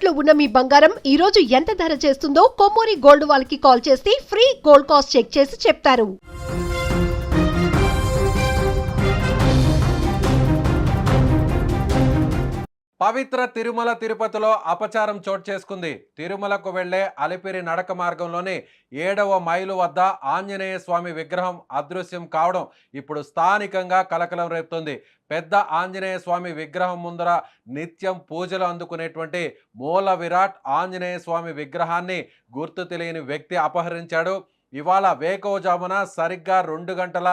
తాకట్టులో ఉన్న మీ బంగారం ఈ రోజు ఎంత ధర చేస్తుందో కొమ్మూరి గోల్డ్ వాళ్ళకి కాల్ చేస్తే ఫ్రీ గోల్డ్ కాస్ట్ చెక్ చేసి చెప్తారు. పవిత్ర తిరుమల తిరుపతిలో అపచారం చోటు చేసుకుంది. తిరుమలకు వెళ్లే అలిపిరి నడక మార్గంలోని 7వ మైలు వద్ద ఆంజనేయ స్వామి విగ్రహం అదృశ్యం కావడం ఇప్పుడు స్థానికంగా కలకలం రేపుతుంది. పెద్ద ఆంజనేయ స్వామి విగ్రహం ముందర నిత్యం పూజలు అందుకునేటువంటి మూల విరాట్ ఆంజనేయ స్వామి విగ్రహాన్ని గుర్తు తెలియని వ్యక్తి అపహరించాడు. ఇవాళ వేకోజామున సరిగ్గా 2 గంటల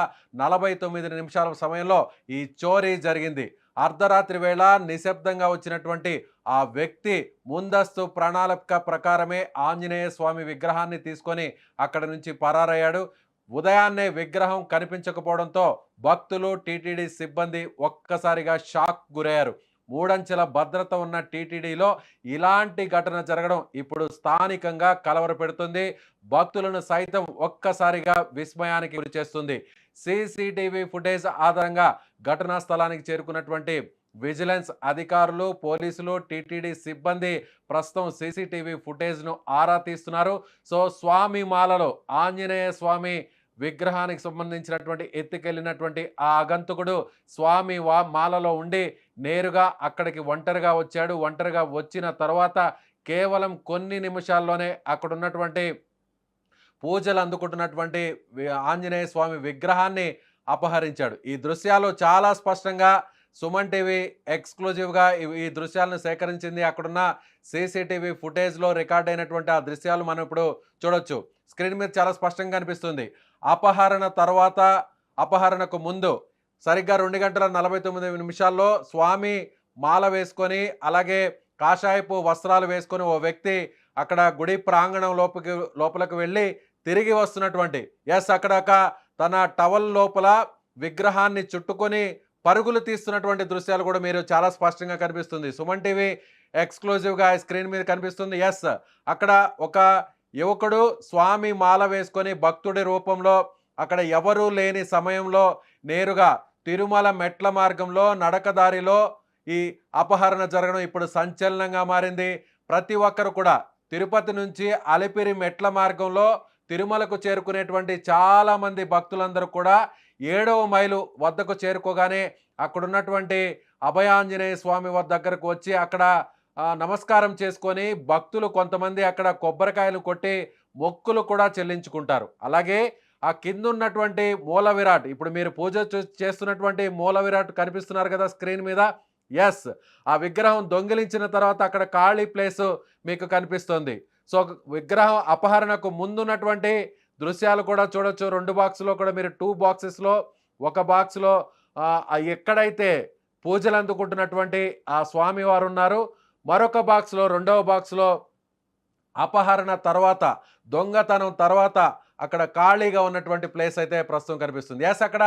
49 నిమిషాల సమయంలో ఈ చోరీ జరిగింది. అర్ధరాత్రి వేళ నిశ్శబ్దంగా వచ్చినటువంటి ఆ వ్యక్తి ముందస్తు ప్రణాళిక ప్రకారమే ఆంజనేయ స్వామి విగ్రహాన్ని తీసుకొని అక్కడి నుంచి పరారయ్యాడు. ఉదయాన్నే విగ్రహం కనిపించకపోవడంతో భక్తులు, టీటీడీ సిబ్బంది ఒక్కసారిగా షాక్ గురయ్యారు. 3 అంచెల భద్రత ఉన్న టీటీడీలో ఇలాంటి ఘటన జరగడం ఇప్పుడు స్థానికంగా కలవరపెడుతుంది. భక్తులను సైతం ఒక్కసారిగా విస్మయానికి గురి చేస్తుంది. సీసీటీవీ ఫుటేజ్ ఆధారంగా ఘటనా స్థలానికి చేరుకున్నటువంటి విజిలెన్స్ అధికారులు, పోలీసులు, టీటీడీ సిబ్బంది ప్రస్తుతం సీసీటీవీ ఫుటేజ్ను ఆరా తీస్తున్నారు. సో స్వామి మాలలో ఆంజనేయ స్వామి విగ్రహానికి సంబంధించినటువంటి ఎత్తుకెళ్ళినటువంటి ఆ ఆగంతుకుడు స్వామి మాలలో ఉండి నేరుగా అక్కడికి ఒంటరిగా వచ్చాడు. ఒంటరిగా వచ్చిన తర్వాత కేవలం కొన్ని నిమిషాల్లోనే అక్కడ ఉన్నటువంటి పూజలు అందుకుంటున్నటువంటి ఆంజనేయ స్వామి విగ్రహాన్ని అపహరించాడు. ఈ దృశ్యాలు చాలా స్పష్టంగా సుమన్ టీవీ ఎక్స్క్లూజివ్గా ఈ దృశ్యాలను సేకరించింది. అక్కడున్న సీసీటీవీ ఫుటేజ్లో రికార్డ్ అయినటువంటి ఆ దృశ్యాలు మనం ఇప్పుడు చూడొచ్చు. స్క్రీన్ మీద చాలా స్పష్టంగా కనిపిస్తుంది. అపహరణ తర్వాత, అపహరణకు ముందు సరిగ్గా 2 గంటల 49 నిమిషాల్లో స్వామి మాల వేసుకొని, అలాగే కాషాయపు వస్త్రాలు వేసుకొని ఓ వ్యక్తి అక్కడ గుడి ప్రాంగణం లోపలికి వెళ్ళి తిరిగి వస్తున్నటువంటి అక్కడ తన టవల్ లోపల విగ్రహాన్ని చుట్టుకొని పరుగులు తీస్తున్నటువంటి దృశ్యాలు కూడా మీరు చాలా స్పష్టంగా కనిపిస్తుంది. సుమన్ టీవీ ఎక్స్క్లూజివ్గా స్క్రీన్ మీద కనిపిస్తుంది. అక్కడ ఒక యువకుడు స్వామి మాల వేసుకొని భక్తుడి రూపంలో అక్కడ ఎవరూ లేని సమయంలో నేరుగా తిరుమల మెట్ల మార్గంలో నడకదారిలో ఈ అపహరణ జరగడం ఇప్పుడు సంచలనంగా మారింది. ప్రతి ఒక్కరు కూడా తిరుపతి నుంచి అలిపిరి మెట్ల మార్గంలో తిరుమలకు చేరుకునేటువంటి చాలామంది భక్తులందరూ కూడా 7వ మైలు వద్దకు చేరుకోగానే అక్కడున్నటువంటి అభయాంజనేయ స్వామి దగ్గరకు వచ్చి అక్కడ నమస్కారం చేసుకొని భక్తులు కొంతమంది అక్కడ కొబ్బరికాయలు కొట్టి మొక్కులు కూడా చెల్లించుకుంటారు. అలాగే ఆ కింద ఉన్నటువంటి మూల విరాట్, ఇప్పుడు మీరు పూజ చేస్తున్నటువంటి మూల విరాట్ కనిపిస్తున్నారు కదా స్క్రీన్ మీద. ఆ విగ్రహం దొంగిలించిన తర్వాత అక్కడ ఖాళీ ప్లేసు మీకు కనిపిస్తుంది. సో విగ్రహం అపహరణకు ముందున్నటువంటి దృశ్యాలు కూడా చూడొచ్చు. 2 బాక్సులో కూడా మీరు 2 బాక్సెస్లో, ఒక బాక్స్లో ఎక్కడైతే పూజలు అందుకుంటున్నటువంటి ఆ స్వామివారు ఉన్నారు, మరొక బాక్స్లో, 2వ బాక్స్లో అపహరణ తర్వాత, దొంగతనం తర్వాత అక్కడ ఖాళీగా ఉన్నటువంటి ప్లేస్ అయితే ప్రస్తుతం కనిపిస్తుంది. అక్కడ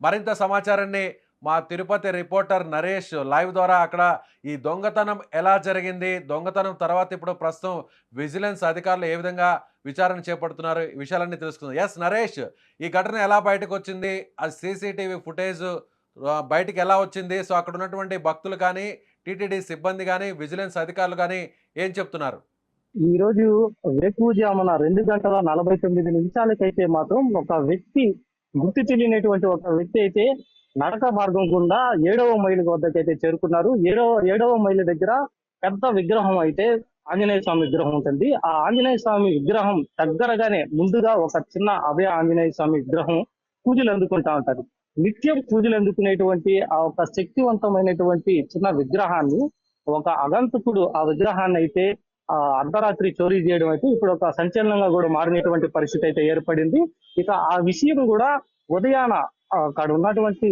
మరింత సమాచారాన్ని మా తిరుపతి రిపోర్టర్ నరేష్ లైవ్ ద్వారా అక్కడ ఈ దొంగతనం ఎలా జరిగింది, దొంగతనం తర్వాత ఇప్పుడు ప్రస్తుతం విజిలెన్స్ అధికారులు ఏ విధంగా విచారణ చేపడుతున్నారు, ఈ విషయాలన్నీ తెలుసుకుందాం. నరేష్, ఈ ఘటన ఎలా బయటకు వచ్చింది, ఆ సీసీటీవీ ఫుటేజ్ బయటికి ఎలా వచ్చింది, సో అక్కడ ఉన్నటువంటి భక్తులు కానీ, టీటీడీ సిబ్బంది కానీ, విజిలెన్స్ అధికారులు కానీ ఏం చెప్తున్నారు? ఈ రోజు వేకువజామున 2 గంటల 49 నిమిషాలకైతే మాత్రం ఒక వ్యక్తి, గుర్తు తెలియనటువంటి ఒక వ్యక్తి అయితే నడక మార్గం గుండా 7వ మైలు వద్దకైతే చేరుకున్నారు. 7వ మైలు దగ్గర పెద్ద విగ్రహం అయితే ఆంజనేయ స్వామి విగ్రహం ఉంటుంది. ఆ ఆంజనేయ స్వామి విగ్రహం దగ్గరగానే ముందుగా ఒక చిన్న అభయ ఆంజనేయ స్వామి విగ్రహం పూజలు అందుకుంటా ఉంటారు. నిత్యం పూజలు అందుకునేటువంటి ఆ ఒక శక్తివంతమైనటువంటి చిన్న విగ్రహాన్ని ఒక అగంతకుడు ఆ విగ్రహాన్ని అయితే అర్ధరాత్రి చోరీ చేయడం అయితే ఇప్పుడు ఒక సంచలనంగా కూడా మారినటువంటి పరిస్థితి అయితే ఏర్పడింది. ఇక ఆ విషయం కూడా ఉదయాన అక్కడ ఉన్నటువంటి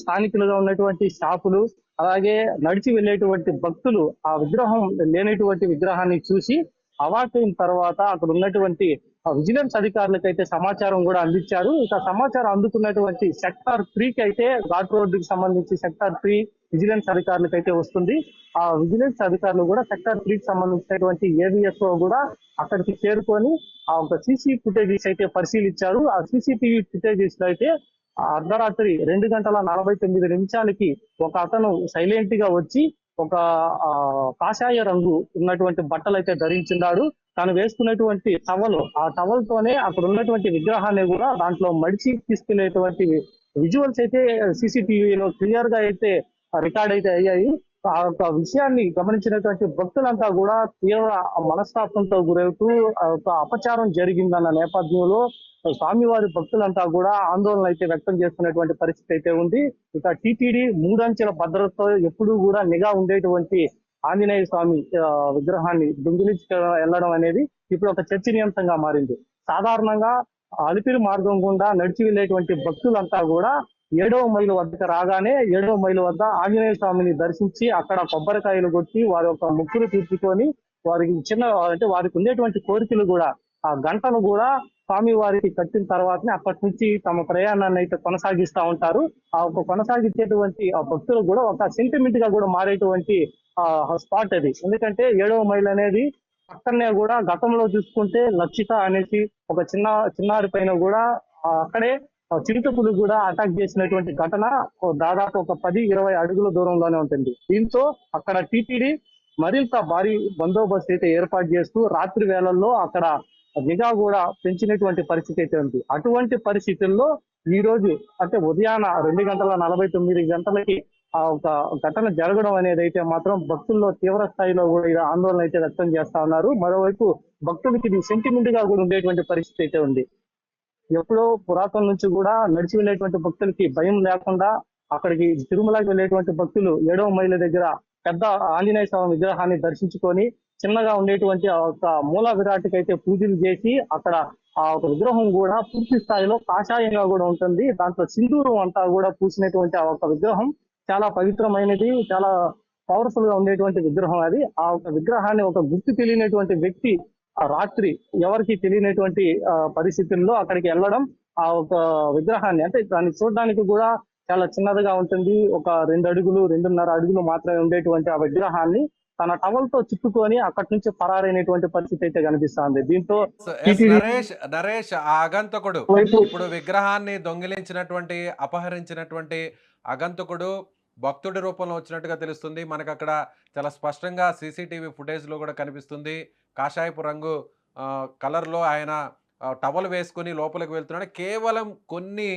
స్థానికులుగా ఉన్నటువంటి షాపులు, అలాగే నడిచి వెళ్ళేటువంటి భక్తులు ఆ విగ్రహం లేనటువంటి విగ్రహాన్ని చూసి అవాక్కైన తర్వాత అక్కడ ఉన్నటువంటి విజిలెన్స్ అధికారులకైతే సమాచారం కూడా అందించారు. ఇక సమాచారం అందుకున్నటువంటి సెక్టార్ 3కి అయితే ఘాట్ రోడ్డుకి సంబంధించి సెక్టార్ 3 విజిలెన్స్ అధికారులకైతే వస్తుంది. ఆ విజిలెన్స్ అధికారులు కూడా సెక్టార్ 3కి సంబంధించినటువంటి ఏవిఎస్ఓ కూడా అక్కడికి చేరుకొని ఆ ఒక సీసీ ఫుటేజెస్ అయితే పరిశీలించారు. ఆ సీసీటీవీ ఫుటేజెస్ లో అయితే అర్ధరాత్రి 2 గంటల 49 నిమిషాలకి ఒక అతను సైలెంట్ గా వచ్చి ఒక ఆ, కాషాయ రంగు ఉన్నటువంటి బట్టలు అయితే ధరించున్నాడు. తను వేసుకున్నటువంటి టవల్, ఆ టవల్ తోనే అక్కడ ఉన్నటువంటి విగ్రహాన్ని కూడా దాంట్లో మడిచి తీసుకునేటువంటి విజువల్స్ అయితే సీసీటీవీలో క్లియర్ గా అయితే రికార్డ్ అయితే అయ్యాయి. ఆ యొక్క విషయాన్ని గమనించినటువంటి భక్తులంతా కూడా తీవ్ర మనస్తాపంతో గురవుతూ ఆ యొక్క అపచారం జరిగిందన్న నేపథ్యంలో స్వామివారి భక్తులంతా కూడా ఆందోళన అయితే వ్యక్తం చేస్తున్నటువంటి పరిస్థితి అయితే ఉంది. ఇక టీటీడీ మూడంచెల భద్రతతో ఎప్పుడూ కూడా నిఘా ఉండేటువంటి ఆంజనేయ స్వామి విగ్రహాన్ని దొంగిలించి వెళ్ళడం అనేది ఇప్పుడు ఒక చర్చనీయాంశంగా మారింది. సాధారణంగా అలిపిరి మార్గం గుండా నడిచి వెళ్ళేటువంటి భక్తులంతా కూడా 7వ మైలు వద్దకు రాగానే 7వ మైలు వద్ద ఆంజనేయ స్వామిని దర్శించి అక్కడ కొబ్బరికాయలు కొట్టి వారి యొక్క మొక్కులు తీర్చుకొని వారికి అంటే వారికి ఉండేటువంటి కోరికలు కూడా ఆ గంటను కూడా స్వామి వారికి కట్టిన తర్వాతనే అప్పటి నుంచి తమ ప్రయాణాన్ని అయితే కొనసాగిస్తా ఉంటారు. ఆ ఒక కొనసాగించేటువంటి ఆ భక్తులు కూడా ఒక సెంటిమెంట్ గా కూడా మారేటువంటి స్పాట్ అది. ఎందుకంటే 7వ మైల్ అనేది పక్కనే కూడా గతంలో చూసుకుంటే లక్షిత అనేసి ఒక చిన్నారి పైన కూడా అక్కడే చిరుతపులు కూడా అటాక్ చేసినటువంటి ఘటన దాదాపు ఒక 10-20 అడుగుల దూరంలోనే ఉంటుంది. దీంతో అక్కడ టీటీడీ మరింత భారీ బందోబస్తు అయితే ఏర్పాటు చేస్తూ రాత్రి వేళల్లో అక్కడ నిఘా కూడా పెంచినటువంటి పరిస్థితి అయితే ఉంది. అటువంటి పరిస్థితుల్లో ఈ రోజు అంటే ఉదయాన 2:49 ఆ ఒక ఘటన జరగడం అనేది అయితే మాత్రం భక్తుల్లో తీవ్ర స్థాయిలో కూడా ఇలా ఆందోళన అయితే వ్యక్తం చేస్తా ఉన్నారు. మరోవైపు భక్తులకి ఇది సెంటిమెంట్ గా కూడా ఉండేటువంటి పరిస్థితి అయితే ఉంది. ఎప్పుడో పురాతన నుంచి కూడా నడిచి వెళ్ళేటువంటి భక్తులకి భయం లేకుండా అక్కడికి తిరుమలకి వెళ్ళేటువంటి భక్తులు 7వ మైలు దగ్గర పెద్ద ఆంజనేయ స్వామి విగ్రహాన్ని దర్శించుకొని చిన్నగా ఉండేటువంటి ఆ ఒక మూల విరాట్కి అయితే పూజలు చేసి అక్కడ ఆ ఒక విగ్రహం కూడా పూర్తి స్థాయిలో కాషాయంగా కూడా ఉంటుంది. దాంట్లో సింధూరం అంతా కూడా పూసినటువంటి ఆ ఒక విగ్రహం చాలా పవిత్రమైనది, చాలా పవర్ఫుల్ గా ఉండేటువంటి విగ్రహం అది. ఆ ఒక విగ్రహాన్ని ఒక గుర్తు తెలియనటువంటి వ్యక్తి ఆ రాత్రి ఎవరికి తెలియనటువంటి పరిస్థితుల్లో అక్కడికి వెళ్ళడం, ఆ ఒక విగ్రహాన్ని అంటే దాన్ని చూడడానికి కూడా చాలా చిన్నదిగా ఉంటుంది. ఒక 2 అడుగులు 2.5 అడుగులు మాత్రమే ఉండేటువంటి ఆ విగ్రహాన్ని తన టవల్ తో చుట్టుకొని అక్కడి నుంచి పరారైనటువంటి పరిస్థితి అయితే కనిపిస్తుంది. దీంతో నరేష్ ఆ ఆగంతకుడు వైపు ఇప్పుడు విగ్రహాన్ని దొంగిలించినటువంటి అపహరించినటువంటి ఆగంతకుడు భక్తుడి రూపంలో వచ్చినట్టుగా తెలుస్తుంది. మనకు అక్కడ చాలా స్పష్టంగా సీసీటీవీ ఫుటేజ్లో కూడా కనిపిస్తుంది. కాషాయపు రంగు కలర్లో ఆయన టవల్ వేసుకుని లోపలికి వెళ్తున్నాడు. కేవలం కొన్ని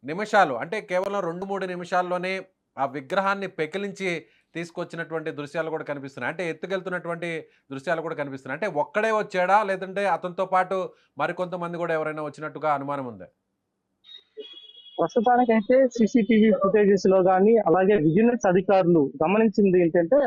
నిమిషాలు అంటే కేవలం 2-3 నిమిషాల్లోనే ఆ విగ్రహాన్ని పెకిలించి తీసుకొచ్చినటువంటి దృశ్యాలు కూడా కనిపిస్తున్నాయి. అంటే ఎత్తుకెళ్తున్నటువంటి దృశ్యాలు కూడా కనిపిస్తున్నాయి. అంటే ఒక్కడే వచ్చాడా లేదంటే అతనితో పాటు మరికొంతమంది కూడా ఎవరైనా వచ్చినట్టుగా అనుమానం ఉందా? ప్రస్తుతానికైతే సీసీటీవీ ఫుటేజెస్ లో కానీ అలాగే విజిలెన్స్ అధికారులు గమనించింది ఏంటంటే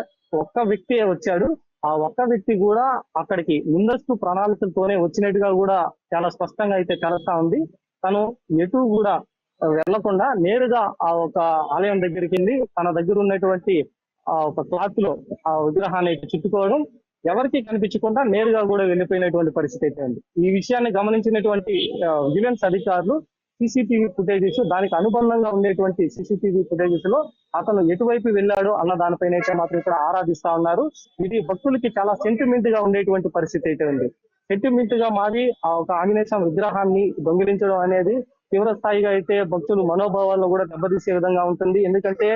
ఒక్క వ్యక్తి వచ్చాడు. ఆ ఒక్క వ్యక్తి కూడా అక్కడికి ముందస్తు ప్రణాళికలతోనే వచ్చినట్టుగా కూడా చాలా స్పష్టంగా అయితే తెలుస్తా ఉంది. తను ఎటు కూడా వెళ్లకుండా నేరుగా ఆ ఒక ఆలయం దగ్గరికి వెళ్ళి తన దగ్గర ఉన్నటువంటి ఆ ఒక క్లాత్ లో ఆ విగ్రహాన్ని చుట్టుకోవడం, ఎవరికి కనిపించకుండా నేరుగా కూడా వెళ్ళిపోయినటువంటి పరిస్థితి అయితే ఉంది. ఈ విషయాన్ని గమనించినటువంటి విజిలెన్స్ అధికారులు సీసీటీవీ ఫుటేజెస్, దానికి అనుబంధంగా ఉండేటువంటి సీసీటీవీ ఫుటేజెస్ లో అతను ఎటువైపు వెళ్ళాడు అన్న దానిపైన అయితే మాత్రం ఇక్కడ ఆరాధిస్తా ఉన్నారు. ఇది భక్తులకి చాలా సెంటిమెంట్ గా ఉండేటువంటి పరిస్థితి అయితే ఉంది. సెంటిమెంట్ గా మారి ఆ ఒక ఆంజనేయ స్వామి విగ్రహాన్ని దొంగిలించడం అనేది తీవ్ర స్థాయిగా అయితే భక్తులు మనోభావాలను కూడా దెబ్బతీసే విధంగా ఉంటుంది. ఎందుకంటే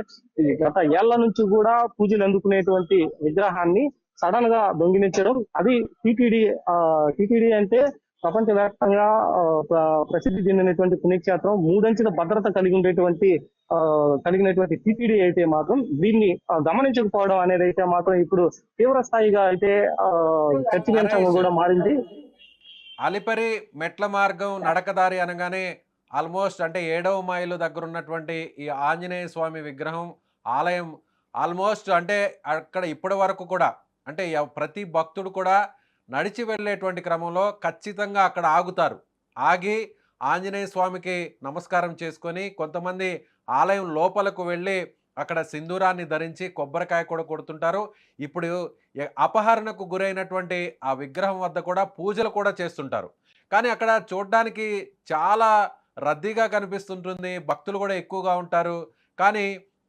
గత ఏళ్ల నుంచి కూడా పూజలు అందుకునేటువంటి విగ్రహాన్ని సడన్ గా దొంగిలించడం, అది టీటీడీ అంటే ప్రపంచవ్యాప్తంగా ప్రసిద్ధి చెందినటువంటి పుణ్యక్షేత్రం, మూడంచెల భద్రత కలిగినటువంటి టీటీడీ అయితే మాత్రం దీన్ని గమనించకపోవడం అనేది అయితే మాత్రం ఇప్పుడు తీవ్ర స్థాయిగా అయితే చర్చనీయాంశంగా కూడా మారింది. అలిపిరి మెట్ల మార్గం నడకదారి అనగానే ఆల్మోస్ట్ అంటే 7వ మైలు దగ్గర ఉన్నటువంటి ఈ ఆంజనేయ స్వామి విగ్రహం ఆలయం ఆల్మోస్ట్ అంటే అక్కడ ఇప్పటి వరకు కూడా అంటే ప్రతి భక్తుడు కూడా నడిచి వెళ్ళేటువంటి క్రమంలో ఖచ్చితంగా అక్కడ ఆగుతారు. ఆగి ఆంజనేయ స్వామికి నమస్కారం చేసుకొని కొంతమంది ఆలయం లోపలకు వెళ్ళి అక్కడ సింధూరాన్ని ధరించి కొబ్బరికాయ కూడా కొడుతుంటారు. ఇప్పుడు అపహరణకు గురైనటువంటి ఆ విగ్రహం వద్ద కూడా పూజలు కూడా చేస్తుంటారు. కానీ అక్కడ చూడడానికి చాలా రద్దీగా కనిపిస్తుంటుంది, భక్తులు కూడా ఎక్కువగా ఉంటారు. కానీ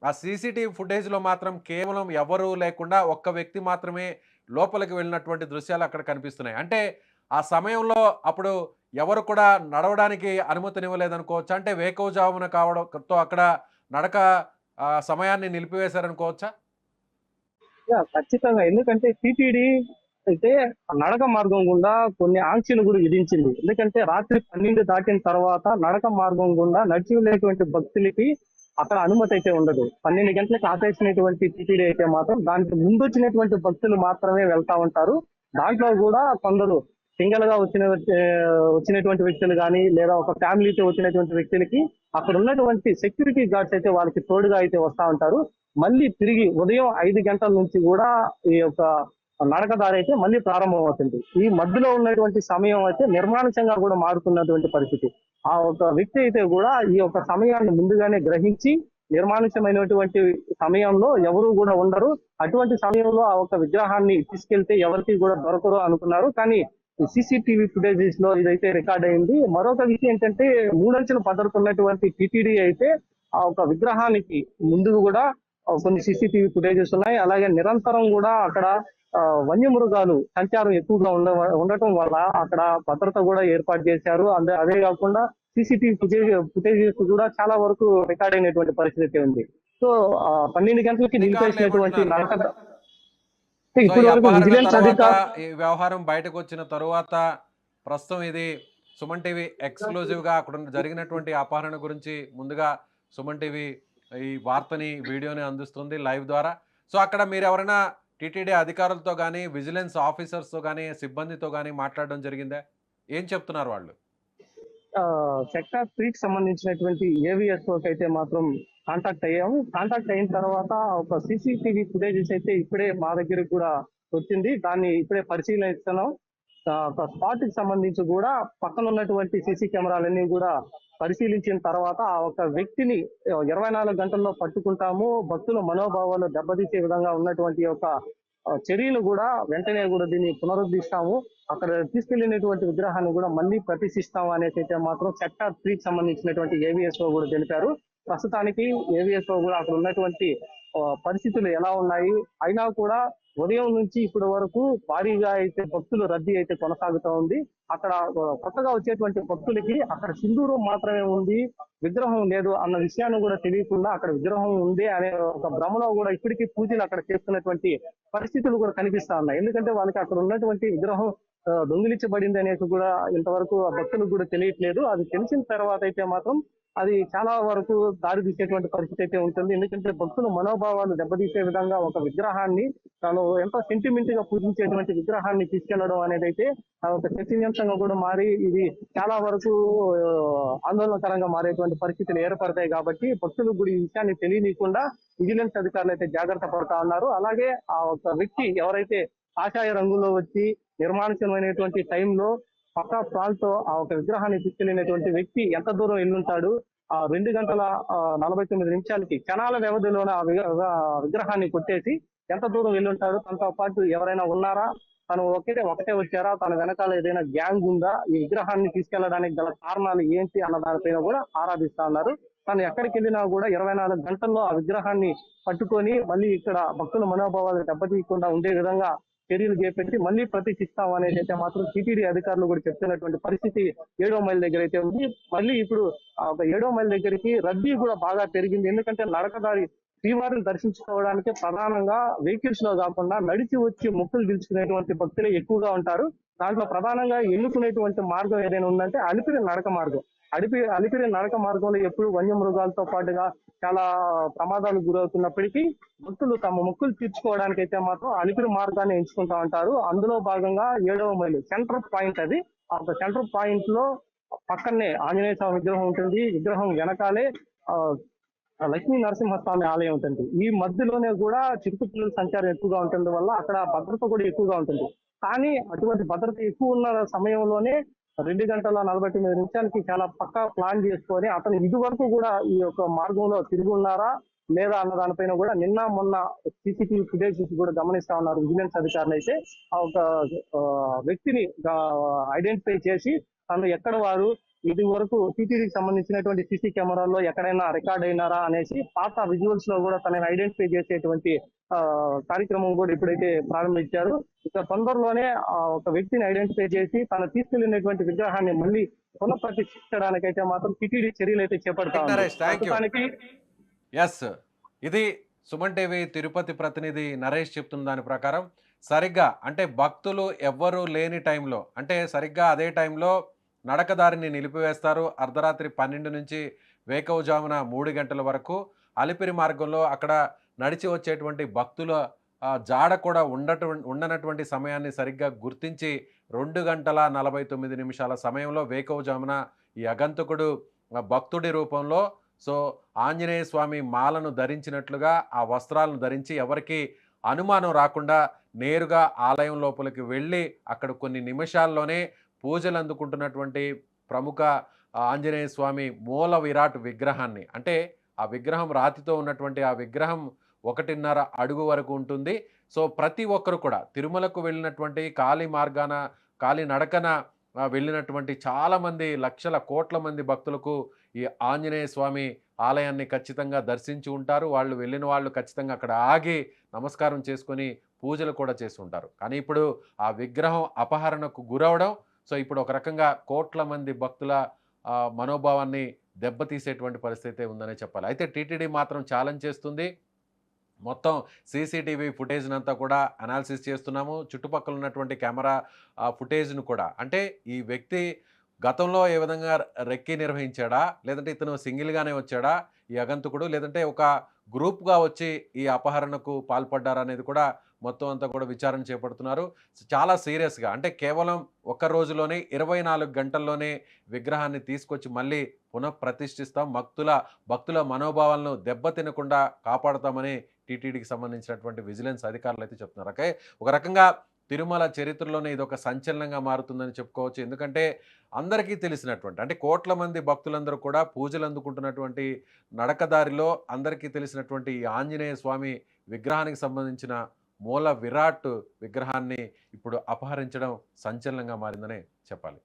ఆ సీసీటీవీ ఫుటేజ్లో మాత్రం కేవలం ఎవరూ లేకుండా ఒక్క వ్యక్తి మాత్రమే లోపలికి వెళ్ళినటువంటి దృశ్యాలు అక్కడ కనిపిస్తున్నాయి. అంటే ఆ సమయంలో అప్పుడు ఎవరు కూడా నడవడానికి అనుమతినివ్వలేదనుకోవచ్చు. అంటే వేకువజామున కావడంతో అక్కడ నడక సమయాన్ని నిలిపివేశారనుకోవచ్చా? ఖచ్చితంగా. ఎందుకంటే టీటీడీ అయితే నడక మార్గం గుండా కొన్ని ఆంక్షలు కూడా విధించింది. ఎందుకంటే రాత్రి 12 దాటిన తర్వాత నడక మార్గం గుండా నడిచి వెళ్ళేటువంటి భక్తులకి అక్కడ అనుమతి అయితే ఉండదు. 12 గంటలకు ఆపేసినటువంటి టీటీడీ అయితే మాత్రం దానికి ముందు వచ్చినటువంటి భక్తులు మాత్రమే వెళ్తా ఉంటారు. దాంట్లో కూడా కొందరు సింగిల్ గా వచ్చినటువంటి వ్యక్తులు కానీ లేదా ఒక ఫ్యామిలీతో వచ్చినటువంటి వ్యక్తులకి అక్కడ ఉన్నటువంటి సెక్యూరిటీ గార్డ్స్ అయితే వాళ్ళకి తోడుగా అయితే వస్తా ఉంటారు. మళ్ళీ తిరిగి ఉదయం 5 గంటల నుంచి కూడా ఈ యొక్క నడకదారి అయితే మళ్ళీ ప్రారంభం అవుతుంది. ఈ మధ్యలో ఉన్నటువంటి సమయం అయితే నిర్మానుషంగా కూడా మారుతున్నటువంటి పరిస్థితి. ఆ ఒక వ్యక్తి అయితే కూడా ఈ యొక్క సమయాన్ని ముందుగానే గ్రహించి నిర్మానుషమైనటువంటి సమయంలో ఎవరు కూడా ఉండరు. అటువంటి సమయంలో ఆ ఒక విగ్రహాన్ని తీసుకెళ్తే ఎవరికి కూడా దొరకరు అనుకున్నారు. కానీ సీసీటీవీ ఫుటేజెస్ లో ఇదైతే రికార్డ్ అయింది. మరొక విషయం ఏంటంటే 3 అంచెల భద్రత ఉన్నటువంటి టీటీడీ అయితే ఆ ఒక విగ్రహానికి ముందు కూడా కొన్ని సీసీటీవీ ఫుటేజెస్ ఉన్నాయి. అలాగే నిరంతరం కూడా అక్కడ వన్యమృగాలు సంచారం ఎక్కువగా ఉండటం వల్ల అక్కడ భద్రత కూడా ఏర్పాటు చేశారు. అదే కాకుండా సీసీటీవీ ఫుటేజెస్ కూడా చాలా వరకు రికార్డ్ అయినటువంటి పరిస్థితి ఉంది. సో 12 గంటలకి నిలిపేసినటువంటి నడక సో ఈ ఇప్పుడు వరకు అపహరణ విజిలెన్స్ తర్వాత అధికారులు ఈ వ్యవహారం బయటకు వచ్చిన తరువాత ప్రస్తుతం ఇది సుమన్ టీవీ ఎక్స్క్లూజివ్ గా అక్కడ జరిగినటువంటి అపహరణ గురించి ముందుగా సుమన్ టీవీ ఈ వార్తని వీడియోని అందిస్తుంది లైవ్ ద్వారా. సో అక్కడ మీరు ఎవరైనా టీటీడీ అధికారులతో కానీ విజిలెన్స్ ఆఫీసర్స్తో కానీ సిబ్బందితో కానీ మాట్లాడడం జరిగిందా? ఏం చెప్తున్నారు వాళ్ళు? సెక్టార్ 3 కి సంబంధించినటువంటి ఏవిఎస్ఓ అయితే మాత్రం కాంటాక్ట్ అయ్యాము. కాంటాక్ట్ అయిన తర్వాత ఒక సీసీటీవీ ఫుటేజెస్ అయితే ఇప్పుడే మా దగ్గరికి కూడా వచ్చింది. దాన్ని ఇప్పుడే పరిశీలిస్తున్నాం. ఒక స్పాట్ కి సంబంధించి కూడా పక్కన ఉన్నటువంటి సీసీ కెమెరాలన్నీ కూడా పరిశీలించిన తర్వాత ఆ ఒక వ్యక్తిని 24 గంటల్లో పట్టుకుంటాము. భక్తుల మనోభావాలు దెబ్బతీసే విధంగా ఉన్నటువంటి ఒక చర్యలు కూడా వెంటనే కూడా దీన్ని పునరుద్ధరిస్తాము. అక్కడ తీసుకెళ్లినటువంటి విగ్రహాన్ని కూడా మళ్ళీ ప్రతిష్ఠిస్తాము అనేసి అయితే మాత్రం సెక్టార్ 3 కి సంబంధించినటువంటి ఏవిఎస్ఓ కూడా తెలిపారు. ప్రస్తుతానికి ఏవిఎస్ఓ కూడా అక్కడ ఉన్నటువంటి పరిస్థితులు ఎలా ఉన్నాయి అయినా కూడా ఉదయం నుంచి ఇప్పటి వరకు భారీగా అయితే భక్తుల రద్దీ అయితే కొనసాగుతూ ఉంది. అక్కడ కొత్తగా వచ్చేటువంటి భక్తులకి అక్కడ సింధూరం మాత్రమే ఉంది, విగ్రహం లేదు అన్న విషయాన్ని కూడా తెలియకుండా అక్కడ విగ్రహం ఉంది అనే ఒక భ్రమలో కూడా ఇప్పటికీ పూజలు అక్కడ చేస్తున్నటువంటి పరిస్థితులు కూడా కనిపిస్తా ఉన్నాయి. ఎందుకంటే వాళ్ళకి అక్కడ ఉన్నటువంటి విగ్రహం దొంగిలించబడింది అనేసి కూడా ఇంతవరకు ఆ భక్తులకు కూడా తెలియట్లేదు. అది తెలిసిన తర్వాత అయితే మాత్రం అది చాలా వరకు దారి తీసేటువంటి పరిస్థితి అయితే ఉంటుంది. ఎందుకంటే భక్తుల మనోభావాలు దెబ్బతీసే విధంగా ఒక విగ్రహాన్ని తాను ఎంతో సెంటిమెంట్ గా పూజించేటువంటి విగ్రహాన్ని తీసుకెళ్లడం అనేది అయితే ఒక చర్చనీయాంశంగా కూడా మారి ఇది చాలా వరకు ఆందోళనకరంగా మారేటువంటి పరిస్థితులు ఏర్పడతాయి. కాబట్టి భక్తులకు కూడా ఈ విషయాన్ని తెలియనీయకుండా విజిలెన్స్ అధికారులు అయితే జాగ్రత్త పడతా ఉన్నారు. అలాగే ఆ ఒక వ్యక్తి ఎవరైతే కాషాయ రంగులో వచ్చి నిర్మానుష్యమైనటువంటి టైంలో పక్కా ప్లాన్ తో ఆ ఒక విగ్రహాన్ని తీసుకెళ్లినటువంటి వ్యక్తి ఎంత దూరం వెళ్ళుంటాడు, ఆ 2 గంటల 49 నిమిషాలకి క్షణాల వ్యవధిలోనే ఆ విగ్రహాన్ని కొట్టేసి ఎంత దూరం వెళ్ళుంటాడు, తనతో పాటు ఎవరైనా ఉన్నారా, తను ఒకటే వచ్చారా, తన వెనకాల ఏదైనా గ్యాంగ్ ఉందా, ఈ విగ్రహాన్ని తీసుకెళ్లడానికి గల కారణాలు ఏంటి అన్న దానిపైన కూడా ఆరాధిస్తా ఉన్నారు. తను ఎక్కడికి వెళ్ళినా కూడా 24 గంటల్లో ఆ విగ్రహాన్ని పట్టుకొని మళ్ళీ ఇక్కడ భక్తుల మనోభావాలు దెబ్బతీయకుండా ఉండే విధంగా చర్యలు చేపట్టి మళ్ళీ ప్రతిష్ఠిస్తాం అనేది అయితే మాత్రం టీటీడీ అధికారులు కూడా చెప్తున్నటువంటి పరిస్థితి 7వ మైల్ దగ్గర అయితే ఉంది. మళ్ళీ ఇప్పుడు ఆ 7వ మైల్ దగ్గరికి రద్దీ కూడా బాగా పెరిగింది. ఎందుకంటే నడకదారి శ్రీవారిని దర్శించుకోవడానికి ప్రధానంగా వెహికల్స్ లో కాకుండా నడిచి వచ్చి మొక్కులు తీర్చుకునేటువంటి భక్తులే ఎక్కువగా ఉంటారు. దాంట్లో ప్రధానంగా ఎన్నుకునేటువంటి మార్గం ఏదైనా ఉందంటే అలిపిరి నడక మార్గం. అలిపిరి నడక మార్గంలో ఎప్పుడు వన్యమృగాలతో పాటుగా చాలా ప్రమాదాలు గురవుతున్నప్పటికీ భక్తులు తమ మొక్కులు తీర్చుకోవడానికి అయితే మాత్రం అలిపిరి మార్గాన్ని ఎంచుకుంటా ఉంటారు. అందులో భాగంగా 7వ మైలు సెంటర్ పాయింట్ అది. ఆ సెంటర్ పాయింట్ లో పక్కనే ఆంజనేయ స్వామి విగ్రహం ఉంటుంది. విగ్రహం వెనకాలే లక్ష్మీ నరసింహస్వామి ఆలయం ఉంటుంది. ఈ మధ్యలోనే కూడా చిరుతపులుల సంచారం ఎక్కువగా ఉంటుంది వల్ల అక్కడ భద్రత కూడా ఎక్కువగా ఉంటుంది. కానీ అటువంటి భద్రత ఎక్కువ ఉన్న సమయంలోనే 2 గంటల 49 నిమిషాలకి చాలా పక్కా ప్లాన్ చేసుకొని అతను ఇదివరకు కూడా ఈ యొక్క మార్గంలో తిరిగి ఉన్నారా లేదా అన్న దానిపైన కూడా నిన్న మొన్న సీసీటీవీ ఫుటేజెస్ కూడా గమనిస్తా ఉన్నారు విజిలెన్స్ అధికారులు అయితే. ఆ ఒక వ్యక్తిని ఐడెంటిఫై చేసి తను ఎక్కడ వారు ఇది వరకు టీటీడీకి సంబంధించినటువంటి సీసీ కెమెరాల్లో ఎక్కడైనా రికార్డ్ అయినారా అనేసి పాత విజువల్స్ లో కూడా తనని ఐడెంటిఫై చేసేటువంటి కార్యక్రమం కూడా ఇప్పుడైతే ప్రారంభించారు. ఇక తొందరలోనే ఒక వ్యక్తిని ఐడెంటిఫై చేసి తను తీసుకెళ్లినటువంటి విగ్రహాన్ని మళ్ళీ పునఃప్రతిష్ఠించడానికైతే మాత్రం టీటీడీ చర్యలు అయితే చేపడతా ఉంది. ఎస్, ఇది సుమన్ టీవీ తిరుపతి ప్రతినిధి నరేష్ చెప్తున్న దాని ప్రకారం సరిగ్గా అంటే భక్తులు ఎవ్వరూ లేని టైంలో అంటే సరిగ్గా అదే టైంలో నడకదారిని నిలిపివేస్తారు. అర్ధరాత్రి 12 నుంచి వేకువజామున 3 గంటల వరకు అలిపిరి మార్గంలో అక్కడ నడిచి వచ్చేటువంటి భక్తుల జాడ కూడా ఉండనటువంటి సమయాన్ని సరిగ్గా గుర్తించి 2 గంటల 49 నిమిషాల సమయంలో వేకువజామున ఈ అగంతకుడు భక్తుడి రూపంలో సో ఆంజనేయ స్వామి మాలను ధరించినట్లుగా ఆ వస్త్రాలను ధరించి ఎవరికి అనుమానం రాకుండా నేరుగా ఆలయం లోపలికి వెళ్ళి అక్కడ కొన్ని నిమిషాల్లోనే పూజలు అందుకుంటున్నటువంటి ప్రముఖ ఆంజనేయ స్వామి మూల విరాట్ విగ్రహాన్ని అంటే ఆ విగ్రహం రాతితో ఉన్నటువంటి ఆ విగ్రహం 1.5 అడుగు వరకు ఉంటుంది. సో ప్రతి ఒక్కరు కూడా తిరుమలకు వెళ్ళినటువంటి కాలి నడకన వెళ్ళినటువంటి చాలామంది లక్షల కోట్ల మంది భక్తులకు ఈ ఆంజనేయ స్వామి ఆలయాన్ని ఖచ్చితంగా దర్శించి ఉంటారు. వాళ్ళు వెళ్ళిన వాళ్ళు ఖచ్చితంగా అక్కడ ఆగి నమస్కారం చేసుకొని పూజలు కూడా చేసి ఉంటారు. కానీ ఇప్పుడు ఆ విగ్రహం అపహరణకు గురవడం సో ఇప్పుడు ఒక రకంగా కోట్ల మంది భక్తుల మనోభావాన్ని దెబ్బతీసేటువంటి పరిస్థితి ఉందనే చెప్పాలి. అయితే టీటీడీ మాత్రం ఛాలెంజ్ చేస్తుంది. మొత్తం సీసీటీవీ ఫుటేజ్నంతా కూడా అనాలిసిస్ చేస్తున్నాము. చుట్టుపక్కల ఉన్నటువంటి కెమెరా ఫుటేజ్ను కూడా అంటే ఈ వ్యక్తి గతంలో ఏ విధంగా రెక్కి నిర్వహించాడా, లేదంటే ఇతను సింగిల్గానే వచ్చాడా ఈ అగంతకుడు, లేదంటే ఒక గ్రూప్గా వచ్చి ఈ అపహరణకు పాల్పడ్డారా అనేది కూడా మొత్తం అంతా కూడా విచారణ చేపడుతున్నారు. చాలా సీరియస్గా అంటే కేవలం ఒక్క రోజులోనే 24 గంటల్లోనే విగ్రహాన్ని తీసుకొచ్చి మళ్ళీ పునఃప్రతిష్ఠిస్తాం, భక్తుల మనోభావాలను దెబ్బతినకుండా కాపాడుతామని టీటీడీకి సంబంధించినటువంటి విజిలెన్స్ అధికారులు అయితే చెప్తున్నారు. ఓకే, ఒక రకంగా తిరుమల చరిత్రలోనే ఇది ఒక సంచలనంగా మారుతుందని చెప్పుకోవచ్చు. ఎందుకంటే అందరికీ తెలిసినటువంటి అంటే కోట్ల మంది భక్తులందరూ కూడా పూజలు అందుకుంటున్నటువంటి నడకదారిలో అందరికీ తెలిసినటువంటి ఈ ఆంజనేయ స్వామి విగ్రహానికి సంబంధించిన మూల విరాట్ విగ్రహాన్ని ఇప్పుడు అపహరించడం సంచలనంగా మారిందనే చెప్పాలి.